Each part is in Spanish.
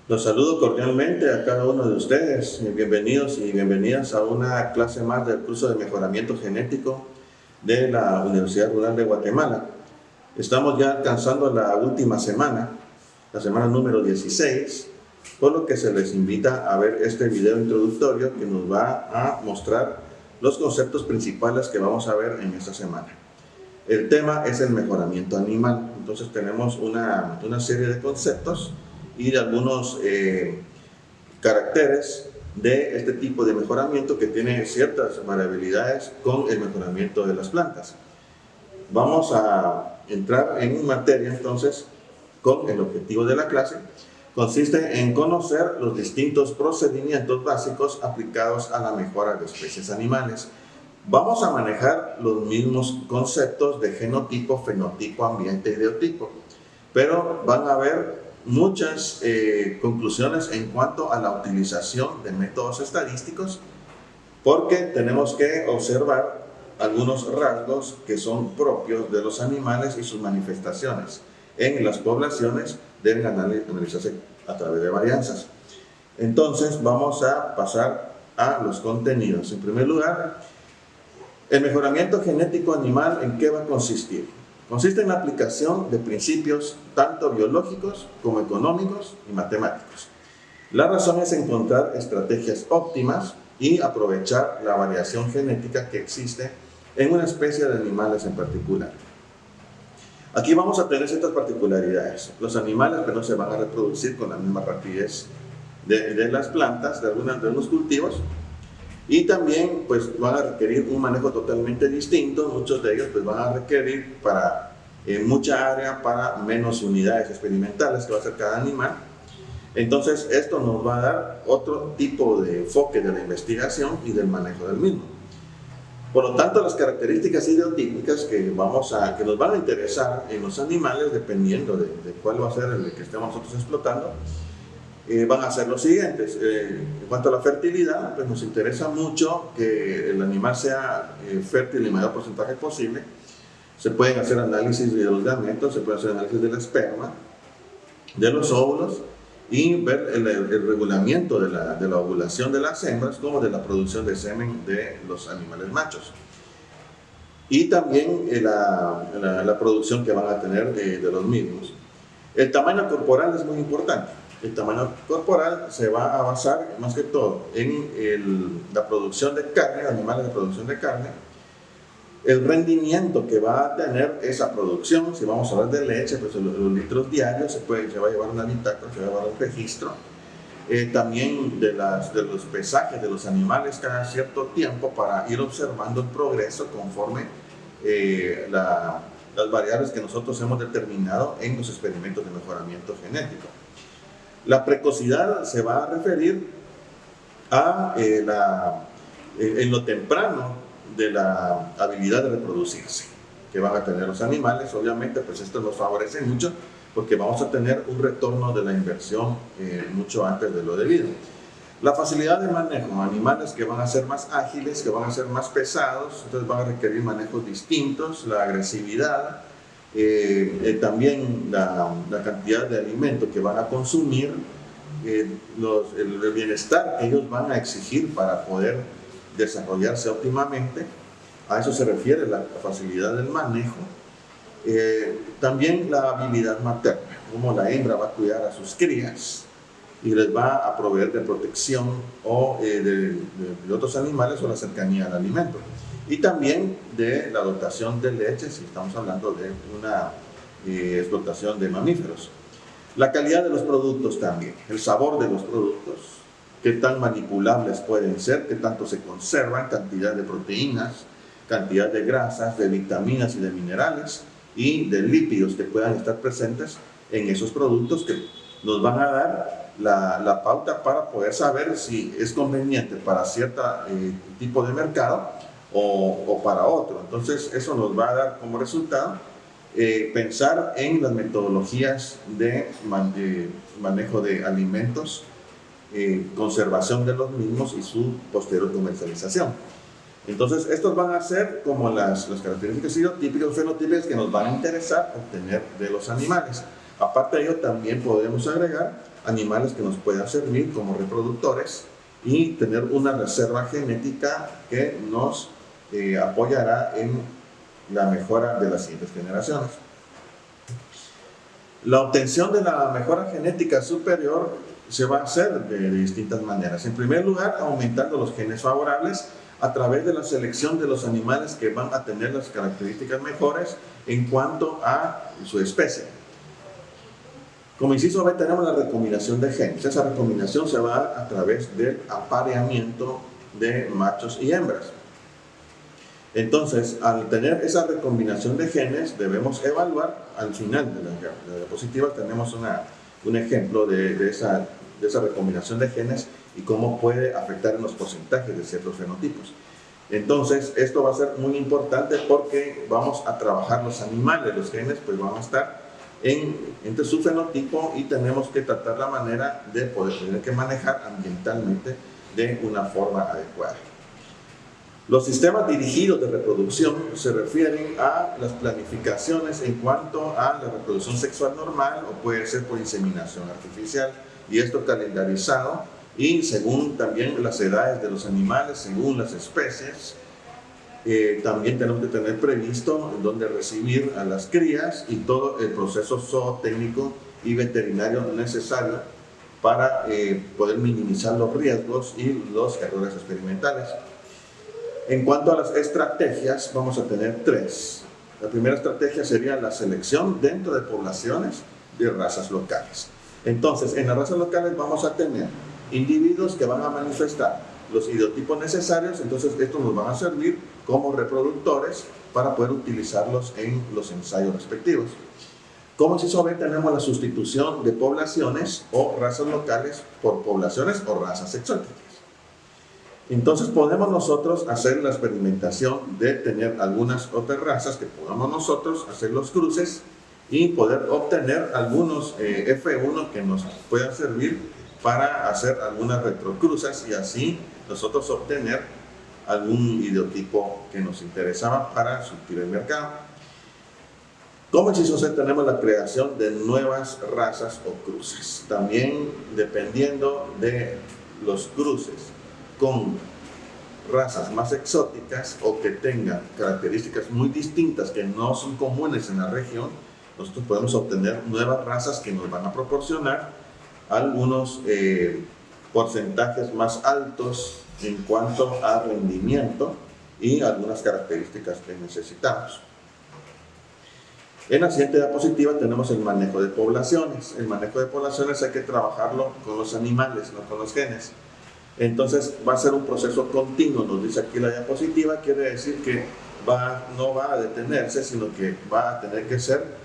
Los saludo cordialmente a cada uno de ustedes. Bienvenidos y bienvenidas a una clase más del curso de mejoramiento genético de la Universidad Rural de Guatemala. Estamos ya alcanzando la última semana, la semana número 16, por lo que se les invita a ver este video introductorio que nos va a mostrar los conceptos principales que vamos a ver en esta semana. El tema es el mejoramiento animal. Entonces tenemos una serie de conceptos y de algunos caracteres de este tipo de mejoramiento que tiene ciertas variabilidades con el mejoramiento de las plantas. Vamos a entrar en materia entonces con el objetivo de la clase. Consiste en conocer los distintos procedimientos básicos aplicados a la mejora de especies animales. Vamos a manejar los mismos conceptos de genotipo, fenotipo, ambiente y biotipo, pero van a haber muchas conclusiones en cuanto a la utilización de métodos estadísticos, porque tenemos que observar algunos rasgos que son propios de los animales y sus manifestaciones en las poblaciones deben analizarse a través de varianzas. Entonces vamos a pasar a los contenidos. En primer lugar, el mejoramiento genético animal, ¿en qué va a consistir? Consiste en la aplicación de principios tanto biológicos como económicos y matemáticos. La razón es encontrar estrategias óptimas y aprovechar la variación genética que existe en una especie de animales en particular. Aquí vamos a tener ciertas particularidades. Los animales no se van a reproducir con la misma rapidez de las plantas, de algunos cultivos, y también pues van a requerir un manejo totalmente distinto. Muchos de ellos pues van a requerir para mucha área, para menos unidades experimentales que va a hacer cada animal. Entonces esto nos va a dar otro tipo de enfoque de la investigación y del manejo del mismo. Por lo tanto, las características ideotípicas que nos van a interesar en los animales, dependiendo de cuál va a ser el que estemos nosotros explotando, van a ser los siguientes. En cuanto a la fertilidad, pues nos interesa mucho que el animal sea fértil en el mayor porcentaje posible. Se pueden hacer análisis de los gametos, se puede hacer análisis del esperma, de los óvulos, y ver el regulamiento de la ovulación de las hembras como de la producción de semen de los animales machos. Y también la producción que van a tener de los mismos. El tamaño corporal es muy importante. El tamaño corporal se va a basar más que todo en la producción de carne, animales de producción de carne, el rendimiento que va a tener esa producción. Si vamos a hablar de leche, pues los litros diarios se va a llevar una bitácora, se va a llevar un registro. También de los pesajes de los animales cada cierto tiempo para ir observando el progreso conforme las variables que nosotros hemos determinado en los experimentos de mejoramiento genético. La precocidad se va a referir a en lo temprano de la habilidad de reproducirse que van a tener los animales. Obviamente pues esto nos favorece mucho porque vamos a tener un retorno de la inversión mucho antes de lo debido. La facilidad de manejo, animales que van a ser más ágiles, que van a ser más pesados, entonces van a requerir manejos distintos. La agresividad, también la cantidad de alimento que van a consumir, el bienestar que ellos van a exigir para poder desarrollarse óptimamente. A eso se refiere la facilidad del manejo. También la habilidad materna, como la hembra va a cuidar a sus crías y les va a proveer de protección o de otros animales, o la cercanía al alimento. Y también de la dotación de leche, si estamos hablando de una explotación de mamíferos. La calidad de los productos también, el sabor de los productos, qué tan manipulables pueden ser, qué tanto se conservan, cantidad de proteínas, cantidad de grasas, de vitaminas y de minerales y de lípidos que puedan estar presentes en esos productos, que nos van a dar la pauta para poder saber si es conveniente para cierto tipo de mercado o para otro. Entonces eso nos va a dar como resultado pensar en las metodologías de manejo de alimentos, conservación de los mismos y su posterior comercialización. Entonces estos van a ser como las características típicas o fenotípicas que nos van a interesar obtener de los animales. Aparte de ello, también podemos agregar animales que nos puedan servir como reproductores y tener una reserva genética que nos apoyará en la mejora de las siguientes generaciones. La obtención de la mejora genética superior se va a hacer de distintas maneras. En primer lugar, aumentando los genes favorables a través de la selección de los animales que van a tener las características mejores en cuanto a su especie. Como inciso B tenemos la recombinación de genes. Esa recombinación se va a dar a través del apareamiento de machos y hembras. Entonces, al tener esa recombinación de genes, debemos evaluar, al final de la diapositiva tenemos un ejemplo de esa recombinación de genes y cómo puede afectar en los porcentajes de ciertos fenotipos. Entonces, esto va a ser muy importante porque vamos a trabajar los animales, los genes pues van a estar entre su fenotipo y tenemos que tratar la manera de poder tener que manejar ambientalmente de una forma adecuada. Los sistemas dirigidos de reproducción se refieren a las planificaciones en cuanto a la reproducción sexual normal o puede ser por inseminación artificial y esto calendarizado y según también las edades de los animales, según las especies. También tenemos que tener previsto dónde recibir a las crías y todo el proceso zootécnico y veterinario necesario para poder minimizar los riesgos y los errores experimentales. En cuanto a las estrategias, vamos a tener tres. La primera estrategia sería la selección dentro de poblaciones de razas locales. Entonces, en las razas locales vamos a tener individuos que van a manifestar los idiotipos necesarios, entonces estos nos van a servir como reproductores para poder utilizarlos en los ensayos respectivos. Como inciso B tenemos la sustitución de poblaciones o razas locales por poblaciones o razas exóticas. Entonces podemos nosotros hacer la experimentación de tener algunas otras razas que podamos nosotros hacer los cruces y poder obtener algunos F1 que nos puedan servir para hacer algunas retrocruzas y así nosotros obtener algún idiotipo que nos interesaba para surtir el mercado. Como inciso C tenemos la creación de nuevas razas o cruces. También dependiendo de los cruces con razas más exóticas o que tengan características muy distintas que no son comunes en la región, nosotros podemos obtener nuevas razas que nos van a proporcionar algunos porcentajes más altos en cuanto a rendimiento y algunas características que necesitamos. En la siguiente diapositiva tenemos el manejo de poblaciones. El manejo de poblaciones hay que trabajarlo con los animales, no con los genes. Entonces va a ser un proceso continuo, nos dice aquí la diapositiva, quiere decir que no va a detenerse, sino que va a tener que ser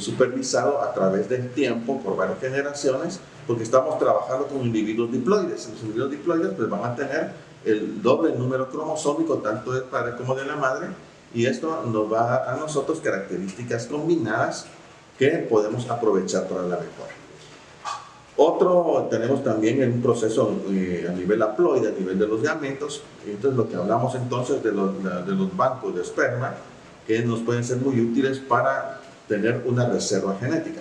supervisado a través del tiempo por varias generaciones, porque estamos trabajando con individuos diploides. Los individuos diploides pues van a tener el doble número cromosómico tanto del padre como de la madre y esto nos va a dar a nosotros características combinadas que podemos aprovechar para la mejora. Tenemos también un proceso a nivel haploide, a nivel de los gametos. Entonces lo que hablamos entonces de los bancos de esperma que nos pueden ser muy útiles para tener una reserva genética.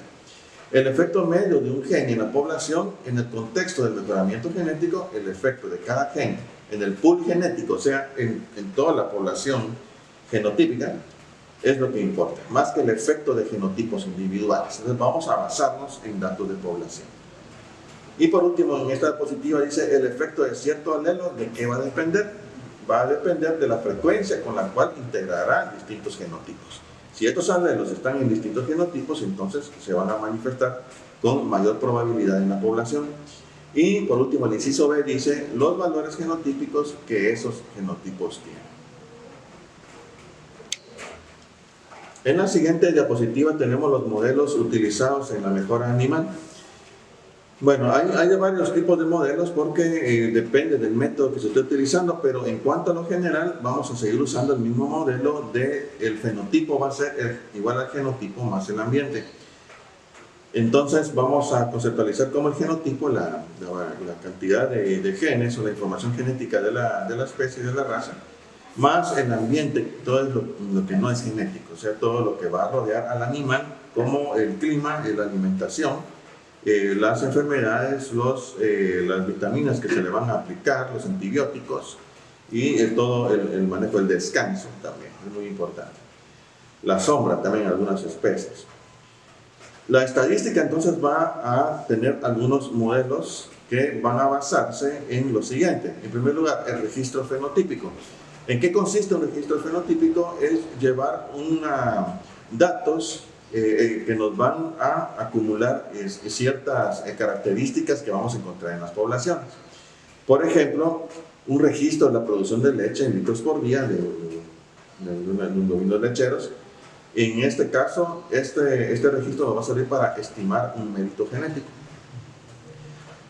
El efecto medio de un gen en la población, en el contexto del mejoramiento genético, el efecto de cada gen en el pool genético, o sea, en toda la población genotípica, es lo que importa, más que el efecto de genotipos individuales. Entonces vamos a basarnos en datos de población. Y por último, en esta diapositiva dice el efecto de cierto alelo, ¿de qué va a depender? Va a depender de la frecuencia con la cual integrará distintos genotipos. Si estos alelos están en distintos genotipos, entonces se van a manifestar con mayor probabilidad en la población. Y por último, el inciso B dice los valores genotípicos que esos genotipos tienen. En la siguiente diapositiva tenemos los modelos utilizados en la mejora animal. Bueno, hay varios tipos de modelos porque depende del método que se esté utilizando, pero en cuanto a lo general vamos a seguir usando el mismo modelo de el fenotipo va a ser igual al genotipo más el ambiente. Entonces vamos a conceptualizar como el genotipo la cantidad de genes o la información genética de la especie, de la raza, más el ambiente, todo lo que no es genético, o sea, todo lo que va a rodear al animal, como el clima y la alimentación, las enfermedades, las vitaminas que se le van a aplicar, los antibióticos y todo el manejo del descanso también, es muy importante. La sombra también en algunas especies. La estadística entonces va a tener algunos modelos que van a basarse en lo siguiente. En primer lugar, el registro fenotípico. ¿En qué consiste un registro fenotípico? Es llevar datos que nos van a acumular ciertas características que vamos a encontrar en las poblaciones. Por ejemplo, un registro de la producción de leche en litros por día de los bovinos lecheros. En este caso, este registro nos va a servir para estimar un mérito genético.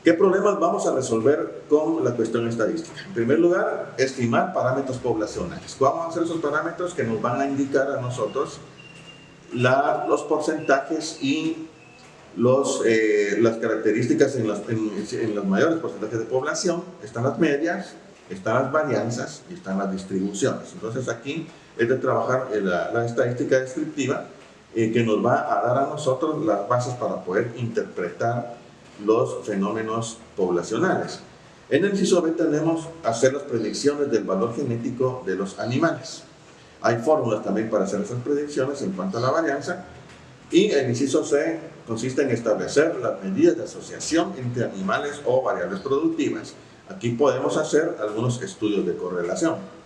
¿Qué problemas vamos a resolver con la cuestión estadística? En primer lugar, estimar parámetros poblacionales. ¿Cuáles van a ser esos parámetros que nos van a indicar a nosotros los porcentajes y las características en los mayores porcentajes de población? Están las medias, están las varianzas y están las distribuciones. Entonces aquí es de trabajar la estadística descriptiva que nos va a dar a nosotros las bases para poder interpretar los fenómenos poblacionales. En el inciso B tenemos hacer las predicciones del valor genético de los animales. Hay fórmulas también para hacer esas predicciones en cuanto a la varianza. Y el inciso C consiste en establecer las medidas de asociación entre animales o variables productivas. Aquí podemos hacer algunos estudios de correlación.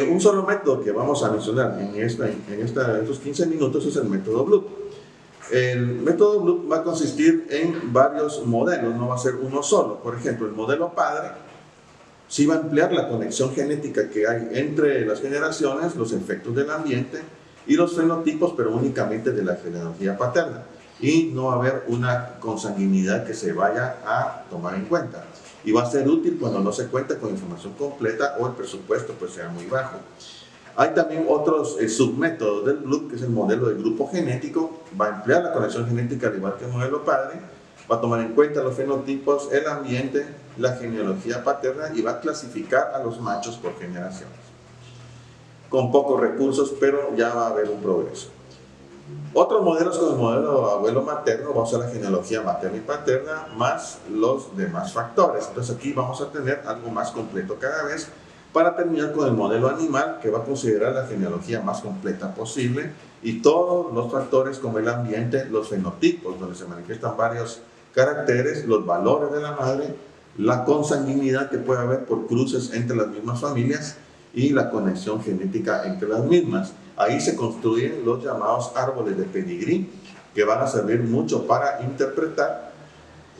Un solo método que vamos a mencionar en estos 15 minutos es el método Blood. El método Blood va a consistir en varios modelos, no va a ser uno solo. Por ejemplo, el modelo padre sí va a emplear la conexión genética que hay entre las generaciones, los efectos del ambiente y los fenotipos, pero únicamente de la genealogía paterna. Y no va a haber una consanguinidad que se vaya a tomar en cuenta. Y va a ser útil cuando no se cuenta con información completa o el presupuesto pues sea muy bajo. Hay también otros submétodos del Blood, que es el modelo de grupo genético. Va a emplear la conexión genética al igual que el modelo padre. Va a tomar en cuenta los fenotipos, el ambiente, la genealogía paterna y va a clasificar a los machos por generaciones. Con pocos recursos, pero ya va a haber un progreso. Otros modelos con el modelo abuelo materno, vamos a usar la genealogía materna y paterna más los demás factores. Entonces aquí vamos a tener algo más completo cada vez para terminar con el modelo animal, que va a considerar la genealogía más completa posible y todos los factores como el ambiente, los fenotipos, donde se manifiestan varios caracteres, los valores de la madre, la consanguinidad que puede haber por cruces entre las mismas familias y la conexión genética entre las mismas. Ahí se construyen los llamados árboles de pedigrí, que van a servir mucho para interpretar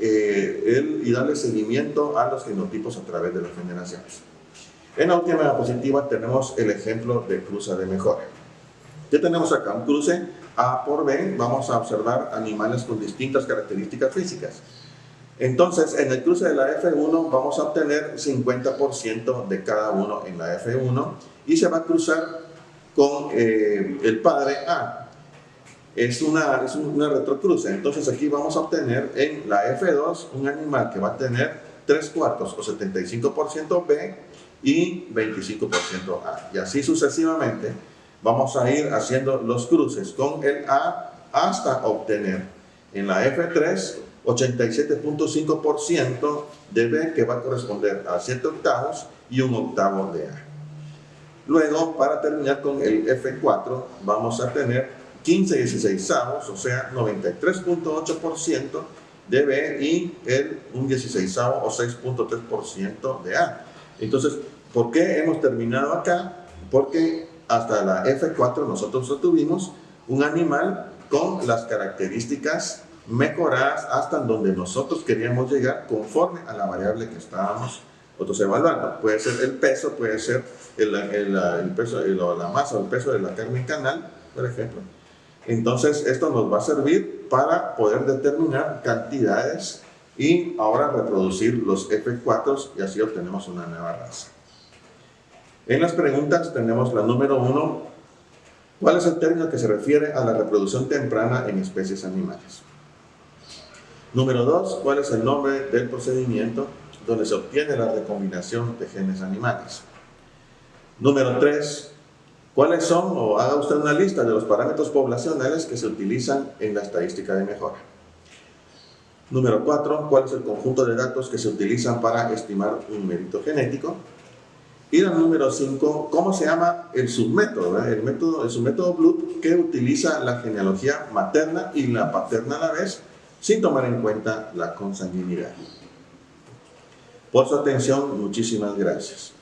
y darle seguimiento a los genotipos a través de las generaciones. En la última diapositiva tenemos el ejemplo de cruce de mejora. Ya tenemos acá un cruce A por B, vamos a observar animales con distintas características físicas. Entonces, en el cruce de la F1 vamos a obtener 50% de cada uno en la F1 y se va a cruzar con el padre A. Es una retrocruce. Entonces aquí vamos a obtener en la F2 un animal que va a tener 3/4 o 75% B y 25% A. Y así sucesivamente vamos a ir haciendo los cruces con el A hasta obtener en la F3 87.5% de B, que va a corresponder a 7 octavos y 1 octavo de A. Luego, para terminar con el F4, vamos a tener 15/16avos, o sea, 93.8% de B y un 16avo o 6.3% de A. Entonces, ¿por qué hemos terminado acá? Porque hasta la F4 nosotros obtuvimos un animal con las características mejoradas hasta donde nosotros queríamos llegar conforme a la variable que estábamos nosotros evaluando. Puede ser el peso, puede ser el peso, la masa o el peso de la carne canal, por ejemplo. Entonces esto nos va a servir para poder determinar cantidades y ahora reproducir los F4 y así obtenemos una nueva raza. En las preguntas tenemos la número 1. ¿Cuál es el término que se refiere a la reproducción temprana en especies animales? Número 2. ¿Cuál es el nombre del procedimiento donde se obtiene la recombinación de genes animales? Número 3. ¿Cuáles son, o haga usted una lista de los parámetros poblacionales que se utilizan en la estadística de mejora? Número 4, ¿cuál es el conjunto de datos que se utilizan para estimar un mérito genético? Y la número 5, ¿cómo se llama el submétodo? El submétodo Blood, que utiliza la genealogía materna y la paterna a la vez, sin tomar en cuenta la consanguinidad. Por su atención, muchísimas gracias.